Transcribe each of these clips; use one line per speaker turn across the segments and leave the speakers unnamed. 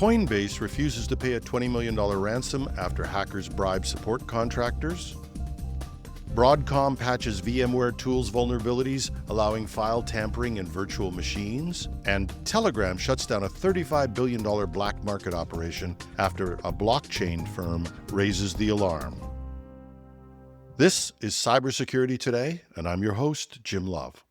Coinbase refuses to pay a $20 million ransom after hackers bribe support contractors. Broadcom patches VMware tools vulnerabilities, allowing file tampering in virtual machines. And Telegram shuts down a $35 billion black market operation after a blockchain firm raises the alarm. This is Cybersecurity Today, and I'm your host, Jim Love.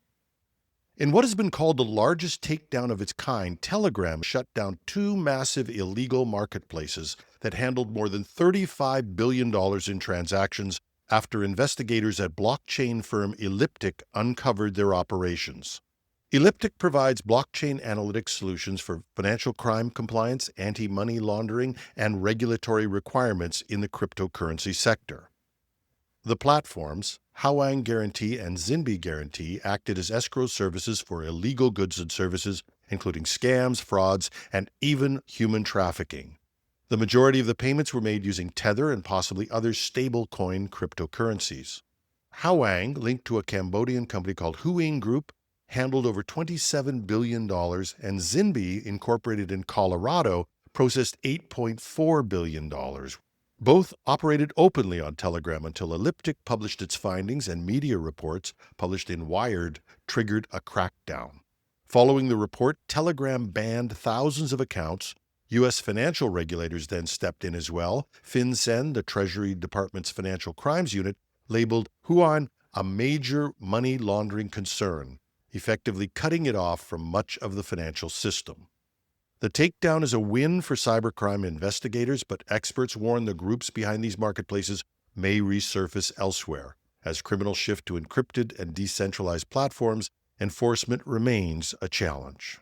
In what has been called the largest takedown of its kind, Telegram shut down two massive illegal marketplaces that handled more than $35 billion in transactions after investigators at blockchain firm Elliptic uncovered their operations. Elliptic provides blockchain analytics solutions for financial crime compliance, anti-money laundering, and regulatory requirements in the cryptocurrency sector. The platforms, Hawang Guarantee and Zinbi Guarantee, acted as escrow services for illegal goods and services, including scams, frauds, and even human trafficking. The majority of the payments were made using Tether and possibly other stablecoin cryptocurrencies. Hawang, linked to a Cambodian company called Huing Group, handled over $27 billion, and Zinbi, incorporated in Colorado, processed $8.4 billion. Both operated openly on Telegram until Elliptic published its findings, and media reports published in Wired triggered a crackdown. Following the report, Telegram banned thousands of accounts. U.S. financial regulators then stepped in as well. FinCEN, the Treasury Department's Financial Crimes Unit, labeled Huan a major money laundering concern, effectively cutting it off from much of the financial system. The takedown is a win for cybercrime investigators, but experts warn the groups behind these marketplaces may resurface elsewhere. As criminals shift to encrypted and decentralized platforms, enforcement remains a challenge.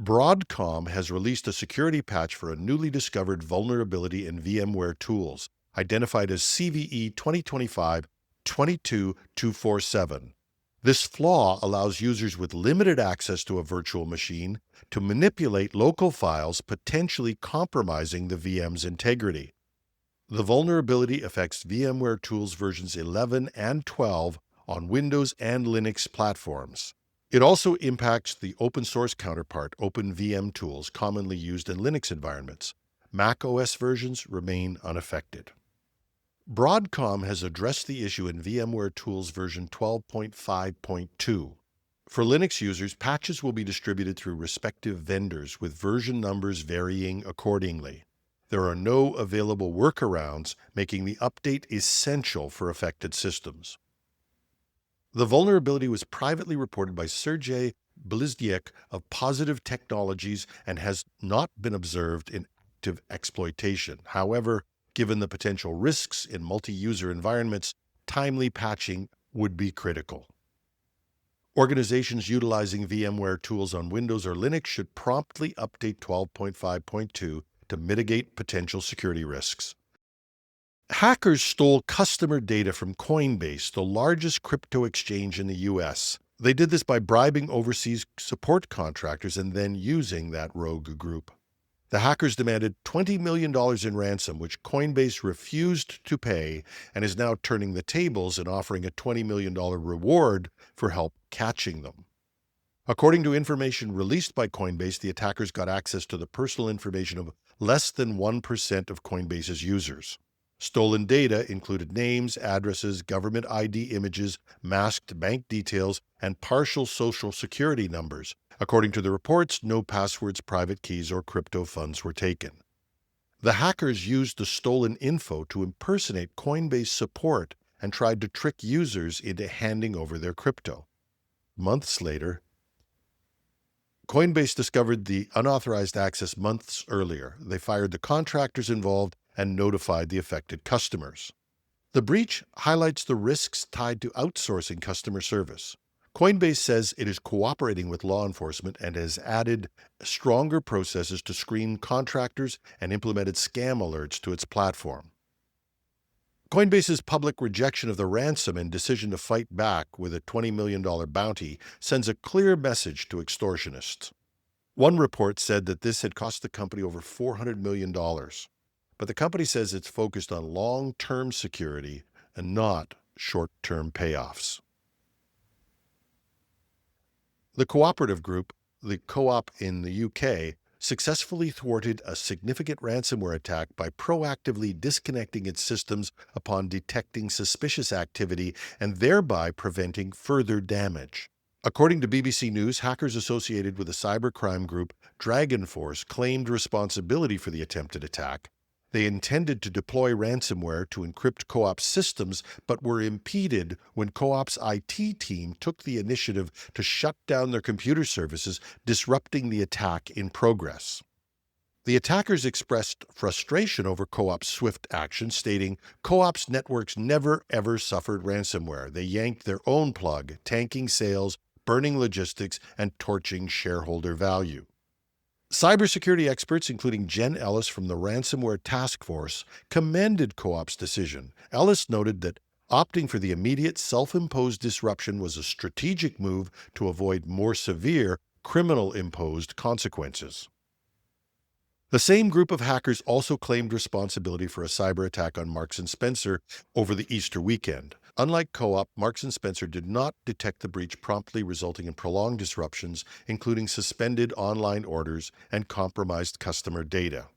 Broadcom has released a security patch for a newly discovered vulnerability in VMware tools, identified as CVE 2025-22247. This flaw allows users with limited access to a virtual machine to manipulate local files, potentially compromising the VM's integrity. The vulnerability affects VMware tools versions 11 and 12 on Windows and Linux platforms. It also impacts the open-source counterpart, OpenVM tools, commonly used in Linux environments. Mac OS versions remain unaffected. Broadcom has addressed the issue in VMware Tools version 12.5.2. For Linux users, patches will be distributed through respective vendors, with version numbers varying accordingly. There are no available workarounds, making the update essential for affected systems. The vulnerability was privately reported by Sergey Blizniak of Positive Technologies and has not been observed in active exploitation. However, given the potential risks in multi-user environments, timely patching would be critical. Organizations utilizing VMware tools on Windows or Linux should promptly update 12.5.2 to mitigate potential security risks. Hackers stole customer data from Coinbase, the largest crypto exchange in the U.S. They did this by bribing overseas support contractors and then using that rogue group. The hackers demanded $20 million in ransom, which Coinbase refused to pay and is now turning the tables and offering a $20 million reward for help catching them. According to information released by Coinbase, the attackers got access to the personal information of less than 1% of Coinbase's users. Stolen data included names, addresses, government ID images, masked bank details, and partial social security numbers. According to the reports, no passwords, private keys, or crypto funds were taken. The hackers used the stolen info to impersonate Coinbase support and tried to trick users into handing over their crypto. Months later, Coinbase discovered the unauthorized access months earlier. They fired the contractors involved and notified the affected customers. The breach highlights the risks tied to outsourcing customer service. Coinbase says it is cooperating with law enforcement and has added stronger processes to screen contractors and implemented scam alerts to its platform. Coinbase's public rejection of the ransom and decision to fight back with a $20 million bounty sends a clear message to extortionists. One report said that this had cost the company over $400 million. But the company says it's focused on long-term security and not short-term payoffs. The cooperative group, the Co-op in the UK, successfully thwarted a significant ransomware attack by proactively disconnecting its systems upon detecting suspicious activity and thereby preventing further damage. According to BBC News, hackers associated with the cybercrime group Dragon Force claimed responsibility for the attempted attack. They intended to deploy ransomware to encrypt Co-op's systems, but were impeded when Co-op's IT team took the initiative to shut down their computer services, disrupting the attack in progress. The attackers expressed frustration over Co-op's swift action, stating, "Co-op's networks never ever suffered ransomware. They yanked their own plug, tanking sales, burning logistics, and torching shareholder value." Cybersecurity experts, including Jen Ellis from the Ransomware Task Force, commended Co-op's decision. Ellis noted that opting for the immediate self-imposed disruption was a strategic move to avoid more severe criminal-imposed consequences. The same group of hackers also claimed responsibility for a cyber attack on Marks & Spencer over the Easter weekend. Unlike Co-op, Marks & Spencer did not detect the breach promptly, resulting in prolonged disruptions, including suspended online orders and compromised customer data.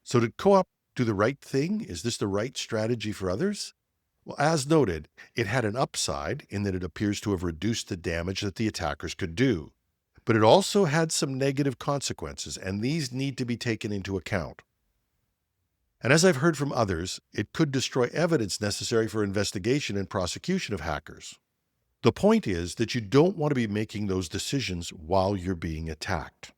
So did Co-op do the right thing? Is this the right strategy for others? Well, as noted, it had an upside in that it appears to have reduced the damage that the attackers could do. But it also had some negative consequences, and these need to be taken into account. And as I've heard from others, it could destroy evidence necessary for investigation and prosecution of hackers. The point is that you don't want to be making those decisions while you're being attacked.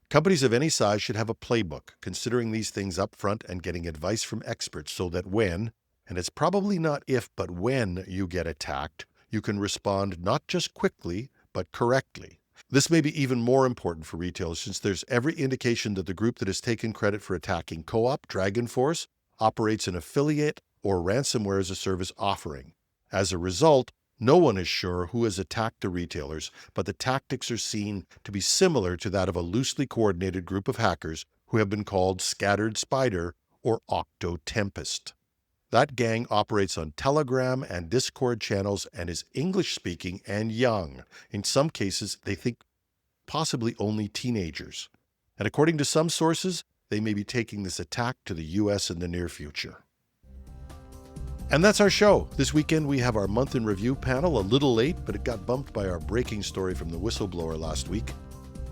Companies of any size should have a playbook, considering these things up front and getting advice from experts so that when, and it's probably not if, but when you get attacked, you can respond not just quickly, but correctly. This may be even more important for retailers since there's every indication that the group that has taken credit for attacking Co-op, Dragon Force, operates an affiliate or ransomware as a service offering. As a result, no one is sure who has attacked the retailers, but the tactics are seen to be similar to that of a loosely coordinated group of hackers who have been called Scattered Spider or Octo Tempest. That gang operates on Telegram and Discord channels and is English-speaking and young. In some cases, they think possibly only teenagers. And according to some sources, they may be taking this attack to the U.S. in the near future. And that's our show. This weekend we have our month in review panel, a little late, but it got bumped by our breaking story from the whistleblower last week.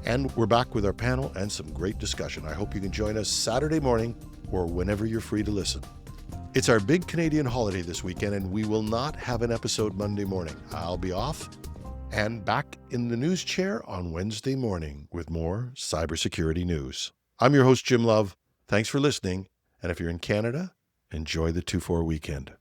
And we're back with our panel and some great discussion. I hope you can join us Saturday morning or whenever you're free to listen. It's our big Canadian holiday this weekend, and we will not have an episode Monday morning. I'll be off and back in the news chair on Wednesday morning with more cybersecurity news. I'm your host, Jim Love. Thanks for listening, and if you're in Canada, enjoy the 2-4 weekend.